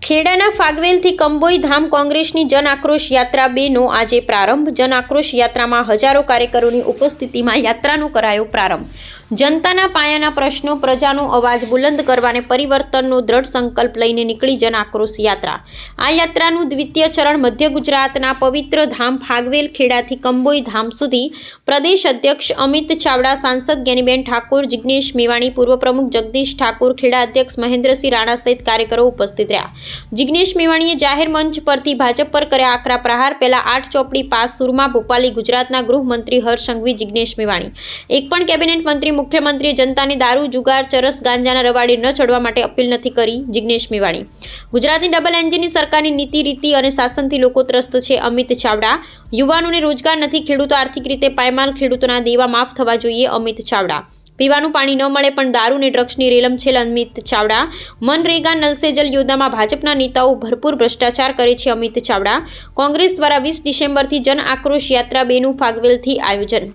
ખેડાના ફાગવેલથી કંબોઈ ધામ કોંગ્રેસની જન આક્રોશ યાત્રા 2નો આજે પ્રારંભ। જન આક્રોશ યાત્રામાં હજારો કાર્યકરોની ઉપસ્થિતિમાં યાત્રાનો કરાયો પ્રારંભ। જનતાના પાયાના પ્રશ્નો, પ્રજાનો અવાજ બુલંદ કરવાને પરિવર્તનનો દ્રઢ સંકલ્પ લઈને નીકળી જન આક્રોશ યાત્રા। આ યાત્રાનું દ્વિતીય ચરણ મધ્ય ગુજરાતના પવિત્ર ધામ ફાગવેલ ખેડાથી કંબોઈ ધામ સુધી પ્રદેશ અધ્યક્ષ અમિત ચાવડા, સાંસદ જ્ઞાનીબેન ઠાકોર, જિગ્નેશ મેવાણી, પૂર્વ પ્રમુખ જગદીશ ઠાકોર, ખેડા અધ્યક્ષ મહેન્દ્રસિંહ રાણા સહિત કાર્યકરો ઉપસ્થિત રહ્યા। જિગ્નેશ મેવાણીએ જાહેર મંચ પરથી ભાજપ પર કર્યા આકરા પ્રહાર। પહેલા 8 ચોપડી પાસ સુરમા ભોપાલી। ગુજરાતના ગૃહમંત્રી હર્ષ સંઘવી, જિગ્નેશ મેવાણી। એક પણ કેબિનેટ મંત્રી, મુખ્યમંત્રીએ જનતાને દારૂ, જુગાર, ચરસ, ગાંજાના રવાડે ન ચડવા માટે અપીલ નથી કરી, જિગ્નેશ મેવાણી। ગુજરાતની ડબલ એન્જિનની સરકારની નીતિ, રીતિ અને શાસનથી લોકો ત્રસ્ત છે, અમિત ચાવડા। યુવાનોને રોજગાર નથી, ખેડૂતો આર્થિક રીતે પાયમાલ, ખેડૂતોના દેવા માફ થવા જોઈએ, અમિત ચાવડા। પીવાનું પાણી ન મળે પણ દારૂ ને ડ્રગ્સની રેલમછેલ, અમિત ચાવડા। મનરેગા, નલ સે જલ યોજનામાં ભાજપના નેતાઓ ભરપૂર ભ્રષ્ટાચાર કરે છે, અમિત ચાવડા। કોંગ્રેસ દ્વારા 20 ડિસેમ્બરથી જન આક્રોશ યાત્રા 2નું ફાગવેલથી આયોજન।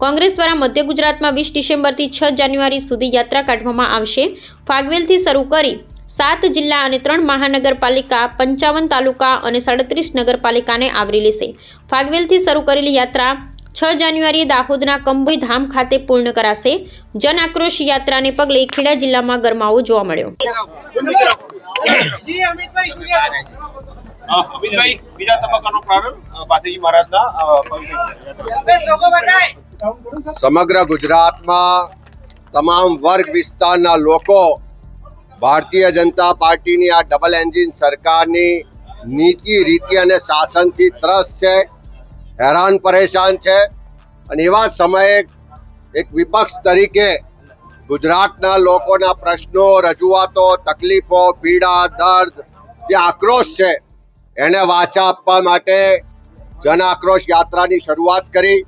કોંગ્રેસ દ્વારા મધ્ય ગુજરાતમાં 20 ડિસેમ્બરથી 6 જાન્યુઆરી સુધી યાત્રા કાઢવામાં આવશે। ફાગવેલથી શરૂ કરી 7 જિલ્લા અને 3 મહાનગરપાલિકા, 55 તાલુકા અને 37 નગરપાલિકાને આવરી લેશે। ફાગવેલથી શરૂ કરેલી યાત્રા 6 જાન્યુઆરીએ દાહોદના કંબોઈ ધામ ખાતે પૂર્ણ કરાશે। જન આક્રોશ યાત્રાને પગલે ખેડા જિલ્લામાં ગરમાવો જોવા મળ્યો। અમિતભાઈ, બીજા તબક્કાનો પ્રારંભ પાથેજી મહારાજના સમગ્ર ગુજરાતમાં તમામ વર્ગ વિસ્તારના લોકો ભારતીય જનતા પાર્ટીની આ ડબલ એન્જિન સરકારની નીતિ, રીતિ અને શાસનથી ત્રસ્ત છે, હેરાન પરેશાન છે। અને એવા સમયે એક વિપક્ષ તરીકે ગુજરાતના લોકોના પ્રશ્નો, રજૂઆતો, તકલીફો, પીડા, દર્દ, જે આક્રોશ છે એને વાચા આપવા માટે જન આક્રોશ યાત્રાની શરૂઆત કરી।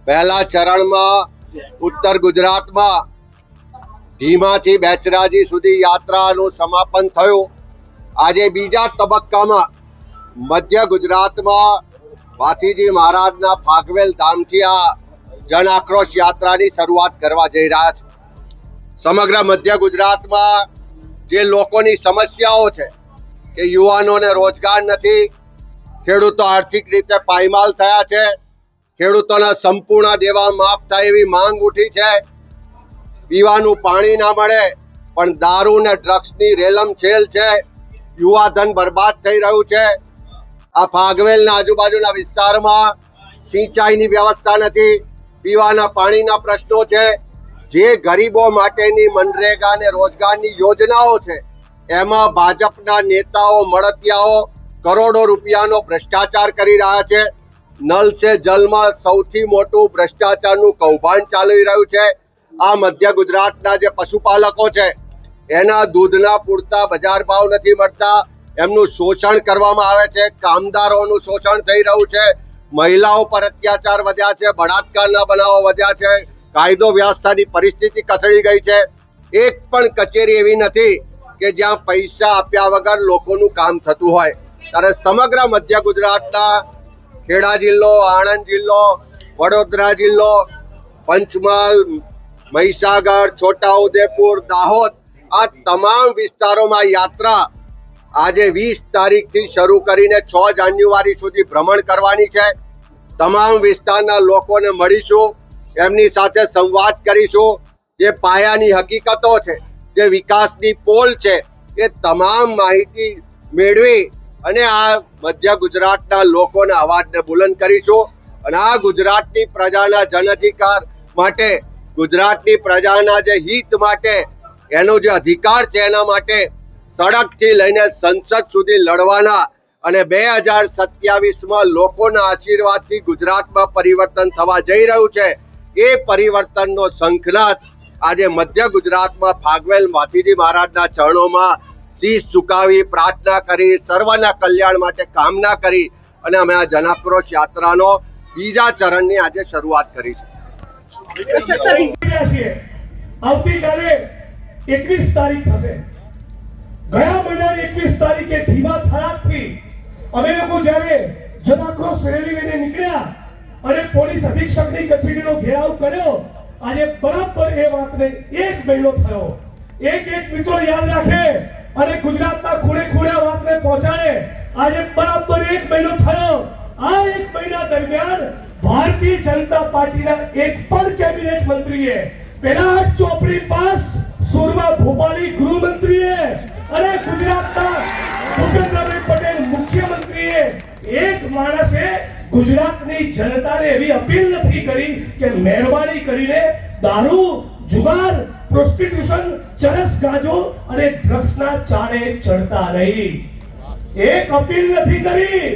પહેલા ચરણમાં ઉત્તર ગુજરાતમાં ધીમાથી બેચરાજી સુધી યાત્રાનું સમાપન થયું। આજે બીજા તબક્કામાં મધ્ય ગુજરાતમાં પાથેજી મહારાજના ફાગવેલ ધામથી આ જન આક્રોશ યાત્રાની શરૂઆત કરવા જઈ રહ્યા છે। સમગ્ર મધ્ય ગુજરાતમાં જે લોકોની સમસ્યાઓ છે કે યુવાનોને રોજગાર નથી, ખેડૂતો આર્થિક રીતે પાયમાલ થયા છે, ખેડૂતોના સંપૂર્ણ દેવા માફ થાય એવી માંગ ઉઠી છે, પીવાનું પાણી ના મળે પણ દારૂ ને ડ્રગ્સની રેલમછેલ છે, યુવાધન બરબાદ થઈ રહ્યું છે। આ ફાગવેલના આજુબાજુના વિસ્તારમાં સિંચાઈની વ્યવસ્થા નથી, પીવાના પાણીના પ્રશ્નો છે। જે ગરીબો માટેની મનરેગા અને રોજગારની યોજનાઓ છે એમાં ભાજપના નેતાઓ, મળતિયાઓ કરોડો રૂપિયાનો ભ્રષ્ટાચાર કરી રહ્યા છે। નલ સે જલમાં સૌથી મોટું ભ્રષ્ટાચારનું કૌભાંડ ચાલી રહ્યું છે। આ મધ્ય ગુજરાતના જે પશુપાલકો છે એના દૂધના પૂરતા બજાર ભાવ નથી મળતા, એમનું શોષણ કરવામાં આવે છે, કામદારોનું શોષણ થઈ રહ્યું છે, મહિલાઓ પર અત્યાચાર વધ્યા છે, બળાત્કારના બનાવો વધ્યા છે, કાયદો વ્યવસ્થાની પરિસ્થિતિ કથળી ગઈ છે। એક પણ કચેરી એવી નથી કે જ્યાં પૈસા આપ્યા વગર લોકોનું કામ થતું હોય। ત્યારે સમગ્ર મધ્ય ગુજરાતના ખેડા જિલ્લો, આણંદ જિલ્લો, વડોદરા જિલ્લો, પંચમહાલ, મહીસાગર, છોટાઉદેપુર, દાહોદ, આ તમામ વિસ્તારોમાં યાત્રા આજે 20 તારીખથી શરૂ કરીને 6 જાન્યુઆરી સુધી ભ્રમણ કરવાની છે। તમામ વિસ્તારના લોકોને મળીશું, એમની સાથે સંવાદ કરીશું, જે પાયાની હકીકતો છે, જે વિકાસની પોલ છે, એ તમામ માહિતી મેળવી અને આ મધ્ય ગુજરાતના લોકોના અવાજને બુલંદ કરીશું। અને આ ગુજરાતની પ્રજાના જન અધિકાર માટે, ગુજરાતની પ્રજાના જે હિત માટે, એનો જે અધિકાર છે એના માટે સડકથી લઈને સંસદ સુધી લડવાના અને 2027માં લોકોના આશીર્વાદથી ગુજરાતમાં પરિવર્તન થવા જઈ રહ્યું છે। એ પરિવર્તનનો શંખનાદ આજે મધ્ય ગુજરાતમાં ફાગવેલ પાથેજી મહારાજના ચરણોમાં શીશ ઝુકાવી, પ્રાર્થના કરી, સર્વના કલ્યાણ માટે કામના કરી અને અમે આ જન આક્રોશ યાત્રાનો બીજા ચરણની આજે શરૂઆત કરી છે। આવતીકાલે 21 તારીખ થશે। ગયા મહિનાની 21 તારીખે ધીમા થરાદથી અમે લોકો જ્યારે જન આક્રોશ રેલી લઈને નીકળ્યા અને પોલીસ અધિક્ષકની કચેરીનો ઘેરાવ કર્યો, આજે બરાબર એ વાતને 1 મહિનો થયો। એક મિત્રો યાદ રાખે અને ગુજરાતના ખૂણે ખૂણે આ વાતને પહોંચાડે. આજે બરાબર 1 મહિનો થયો. આ 1 મહિના દરમિયાન ભારતીય જનતા પાર્ટીના એક પણ કેબિનેટ મંત્રીએ, પેલા ચોપડી પાસ સુરમા ભોપાલી ગૃહમંત્રીએ અને ગુજરાતના ભૂપેન્દ્રભાઈ પટેલ મુખ્યમંત્રીએ એક માણસે ગુજરાતની જનતાને એવી અપીલ નથી કરી કે મહેરબાની કરીને દારૂ, જુગાર, પ્રોસ્ટિટ્યુશન, ચરસ, ગાંજો અને ડ્રગ્સના ચારે ચડતા નહીં. એક અપીલ નથી કરી.